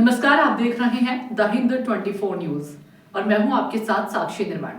नमस्कार, आप देख रहे हैं द हिंद 24 न्यूज और मैं हूं आपके साथ साक्षी निर्माण।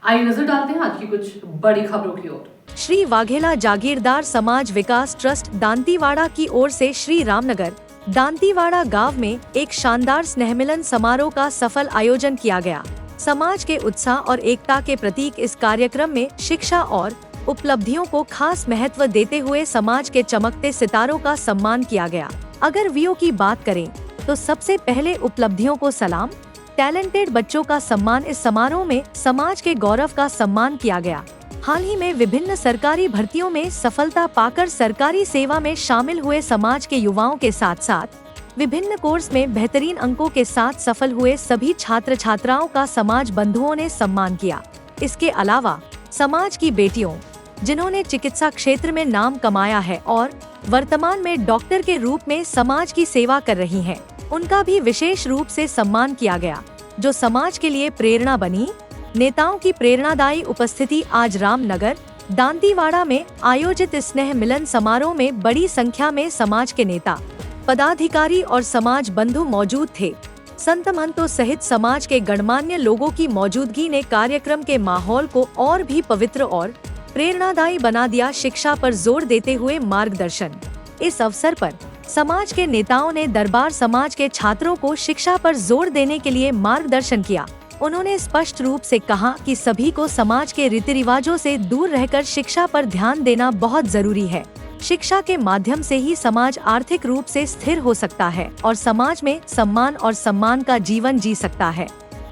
आइए नजर डालते हैं आज की कुछ बड़ी खबरों की ओर। श्री वाघेला जागीरदार समाज विकास ट्रस्ट दांतीवाड़ा की ओर से श्री रामनगर दांतीवाड़ा गांव में एक शानदार स्नेह मिलन समारोह का सफल आयोजन किया गया। समाज के उत्साह और एकता के प्रतीक इस कार्यक्रम में शिक्षा और उपलब्धियों को खास महत्व देते हुए समाज के चमकते सितारों का सम्मान किया गया। अगर वीओ की बात करें तो सबसे पहले उपलब्धियों को सलाम, टैलेंटेड बच्चों का सम्मान। इस समारोह में समाज के गौरव का सम्मान किया गया। हाल ही में विभिन्न सरकारी भर्तियों में सफलता पाकर सरकारी सेवा में शामिल हुए समाज के युवाओं के साथ साथ विभिन्न कोर्स में बेहतरीन अंकों के साथ सफल हुए सभी छात्र छात्राओं का समाज बंधुओं ने सम्मान किया। इसके अलावा समाज की बेटियों जिन्होंने चिकित्सा क्षेत्र में नाम कमाया है और वर्तमान में डॉक्टर के रूप में समाज की सेवा कर रही हैं, उनका भी विशेष रूप से सम्मान किया गया, जो समाज के लिए प्रेरणा बनी। नेताओं की प्रेरणादायी उपस्थिति। आज रामनगर दांतीवाड़ा में आयोजित इस स्नेह मिलन समारोह में बड़ी संख्या में समाज के नेता, पदाधिकारी और समाज बंधु मौजूद थे। संत महंतों सहित समाज के गणमान्य लोगों की मौजूदगी ने कार्यक्रम के माहौल को और भी पवित्र और प्रेरणादायी बना दिया। शिक्षा पर जोर देते हुए मार्गदर्शन। इस अवसर पर समाज के नेताओं ने दरबार समाज के छात्रों को शिक्षा पर जोर देने के लिए मार्गदर्शन किया। उन्होंने स्पष्ट रूप से कहा कि सभी को समाज के रीति रिवाजों से दूर रहकर शिक्षा पर ध्यान देना बहुत जरूरी है। शिक्षा के माध्यम से ही समाज आर्थिक रूप से स्थिर हो सकता है और समाज में सम्मान और सम्मान का जीवन जी सकता है।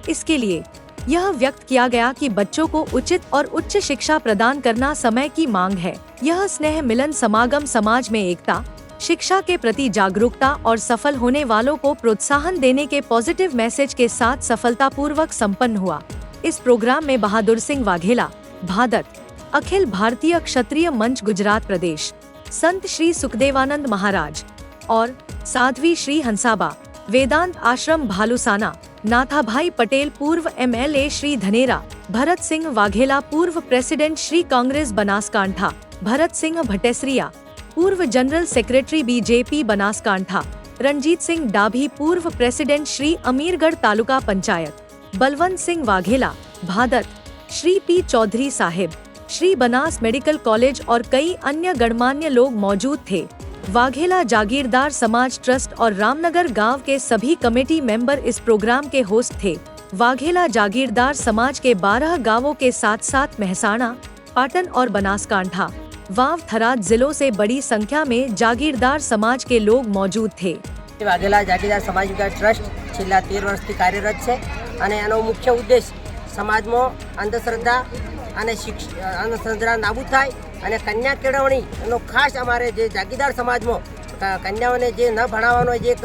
इसके लिए यह व्यक्त किया गया कि बच्चों को उचित और उच्च शिक्षा प्रदान करना समय की मांग है। यह स्नेह मिलन समागम समाज में एकता, शिक्षा के प्रति जागरूकता और सफल होने वालों को प्रोत्साहन देने के पॉजिटिव मैसेज के साथ सफलतापूर्वक संपन्न हुआ। इस प्रोग्राम में बहादुर सिंह वाघेला, भादत, अखिल भारतीय क्षत्रिय मंच गुजरात प्रदेश, संत श्री सुखदेवानंद महाराज और साध्वी श्री हंसाबा, वेदांत आश्रम भालूसाना, नाथाभाई पटेल पूर्व एमएलए श्री धनेरा, भरत सिंह वाघेला पूर्व प्रेसिडेंट श्री कांग्रेस बनासकांठा, भरत सिंह भटेसरिया पूर्व general secretary BJP Banaskantha, Ranjit Singh Dabhi पूर्व president Shri Amirgadh taluka panchayat, Balwant Singh Vaghela, Bhadat, Shri P Chaudhary Sahib, Shri Banas medical college और कई अन्य गणमान्य लोग मौजूद थे। वाघेला जागीरदार समाज ट्रस्ट और रामनगर गांव के सभी कमेटी मेंबर इस प्रोग्राम के होस्ट थे। वाघेला जागीरदार समाज के 12 गांवों के साथ साथ मेहसाणा, पाटन और बनासकांठा, वाव, थराद जिलों से बड़ी संख्या में जागीरदार समाज के लोग मौजूद थे। वाघेला जागीरदार समाज विकास ट्रस्ट છેલ્લા 13 વર્ષથી કાર્યરત છે અને એનો મુખ્ય ઉદ્દેશ સમાજમાં અંધશ્રદ્ધા અને અંધશ્રદ્ધા નાબૂદ થાય અને કન્યા કેળવણીનો ખાસ અમારે જે જાગીરદાર સમાજમાં કન્યાઓને જે ન ભણાવવાનો જે એક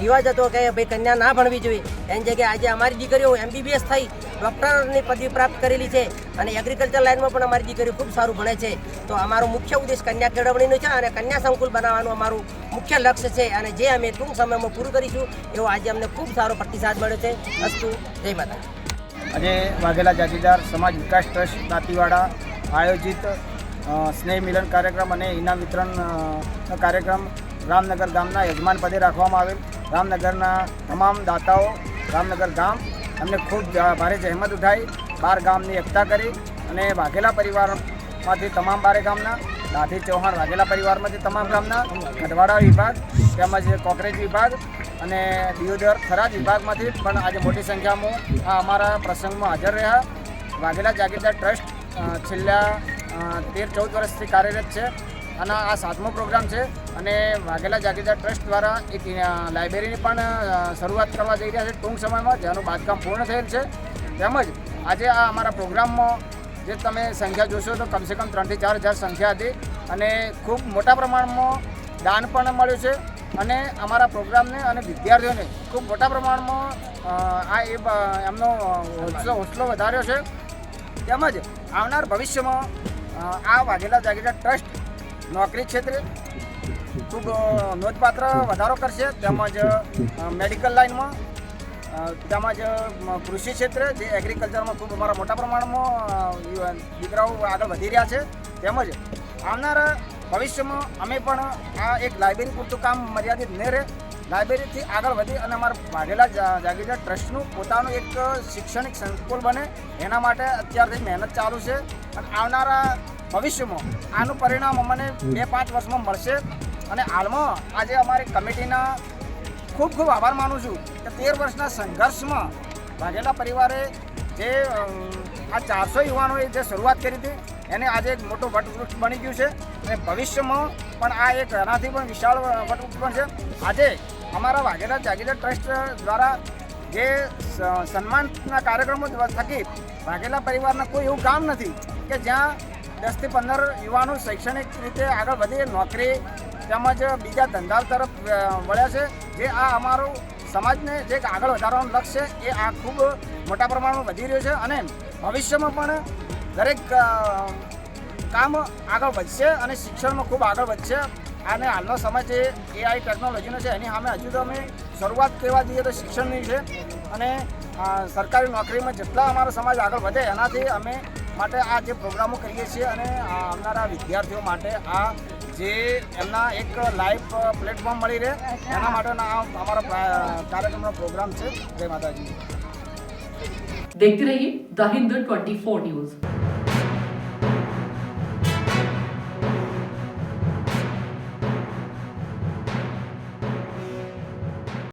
રિવાજ હતો કે ભાઈ કન્યા ના ભણવી જોઈએ, એની જગ્યાએ આજે અમારી દીકરીઓ MBBS થઈ ડૉક્ટરની પદવી પ્રાપ્ત કરેલી છે અને એગ્રીકલ્ચર લાઇનમાં પણ અમારી દીકરીઓ ખૂબ સારું ભણે છે। તો અમારો મુખ્ય ઉદ્દેશ કન્યા કેળવણીનો છે અને કન્યા સંકુલ બનાવવાનું અમારું મુખ્ય લક્ષ્ય છે અને જે અમે ટૂંક સમયમાં પૂરું કરીશું એવો આજે અમને ખૂબ સારો પ્રતિસાદ મળ્યો છે। અસ્તુ, જય માતા। આજે વાઘેલા જાગીરદાર સમાજ વિકાસ ટ્રસ્ટ દાંતીવાડા આયોજિત સ્નેહ મિલન કાર્યક્રમ અને ઇનામ વિતરણ કાર્યક્રમ રામનગર ગામના યજમાન પદે રાખવામાં આવેલ। રામનગરના તમામ દાતાઓ, રામનગર ગામ અમને ખૂબ ભારે જહેમત ઉઠાઈ 12 ગામની એકતા કરી અને વાઘેલા પરિવારમાંથી તમામ 12 ગામના, દાઢી ચૌહાણ વાઘેલા પરિવારમાંથી તમામ ગામના, ગઢવાડા વિભાગ તેમજ કોકરેજ વિભાગ અને દિયોદર થરાદ વિભાગમાંથી પણ આજે મોટી સંખ્યામાં આ અમારા પ્રસંગમાં હાજર રહ્યા। વાઘેલા જાગીરદાર ટ્રસ્ટ છેલ્લા 13-14 વર્ષથી કાર્યરત છે અને આ 7મો પ્રોગ્રામ છે અને વાઘેલા જાગીરદાર ટ્રસ્ટ દ્વારા એક લાઇબ્રેરીની પણ શરૂઆત કરવા જઈ રહ્યા છે ટૂંક સમયમાં, જેનું બાંધકામ પૂર્ણ થયેલ છે। તેમજ આજે આ અમારા પ્રોગ્રામમાં જે તમે સંખ્યા જોશો તો કમસે કમ 3 થી 4 હજાર સંખ્યા હતી અને ખૂબ મોટા પ્રમાણમાં દાન પણ મળ્યું છે અને અમારા પ્રોગ્રામને અને વિદ્યાર્થીઓને ખૂબ મોટા પ્રમાણમાં એમનો હોંસલો વધાર્યો છે। તેમજ આવનાર ભવિષ્યમાં આ વાઘેલા જાગીરદાર ટ્રસ્ટ નોકરી ક્ષેત્રે ખૂબ નોંધપાત્ર વધારો કરશે, તેમજ મેડિકલ લાઇનમાં, તેમજ કૃષિ ક્ષેત્રે જે એગ્રીકલ્ચરમાં ખૂબ અમારા મોટા પ્રમાણમાં દીકરાઓ આગળ વધી રહ્યા છે। તેમજ આવનારા ભવિષ્યમાં અમે પણ આ એક લાઇબ્રેરી પૂરતું કામ મર્યાદિત ન રહે, લાઇબ્રેરીથી આગળ વધી અને અમારા વાઘેલા જાગીરદાર ટ્રસ્ટનું પોતાનું એક શૈક્ષણિક સંકુલ બને એના માટે અત્યારથી મહેનત ચાલુ છે અને આવનારા ભવિષ્યમાં આનું પરિણામ અમને 2-5 વર્ષમાં મળશે. અને હાલમાં આજે અમારી કમિટીના ખૂબ ખૂબ આભાર માનું છું કે 13 વર્ષના સંઘર્ષમાં વાઘેલા પરિવારે જે આ 400 યુવાનોએ જે શરૂઆત કરી હતી એને આજે એક મોટો વટવૃક્ષ બની ગયું છે અને ભવિષ્યમાં પણ આ એક એનાથી પણ વિશાળ વટવૃક્ષ પણ છે. આજે અમારા વાઘેલા જાગીરદાર ટ્રસ્ટ દ્વારા જે સન્માનના કાર્યક્રમો થકી વાઘેલા પરિવારના કોઈ એવું ગામ નથી કે જ્યાં 10 થી 15 યુવાનો શૈક્ષણિક રીતે આગળ વધી નોકરી તેમજ બીજા ધંધા તરફ વળ્યા છે. જે આ અમારું સમાજને જે આગળ વધારવાનું લક્ષ્ય છે એ આ ખૂબ મોટા પ્રમાણમાં વધી રહ્યો છે અને ભવિષ્યમાં પણ દરેક કામ આગળ વધશે અને શિક્ષણમાં ખૂબ આગળ વધશે. અને હાલનો સમય જે AI ટેકનોલોજીનો છે એની સામે હજુ તો અમે શરૂઆત કહેવા જઈએ તો શિક્ષણની છે અને સરકારી નોકરીમાં જેટલા અમારો સમાજ આગળ વધે એનાથી અમે માટે આ જે પ્રોગ્રામો કરીએ છીએ અને આવનારા વિદ્યાર્થીઓ માટે આ જે એમના એક લાઈવ પ્લેટફોર્મ મળી રહે એના માટેના આ અમારો કાર્યક્રમનો પ્રોગ્રામ છે. જય માતાજી. देखते रहिए द हिंद 24 न्यूज.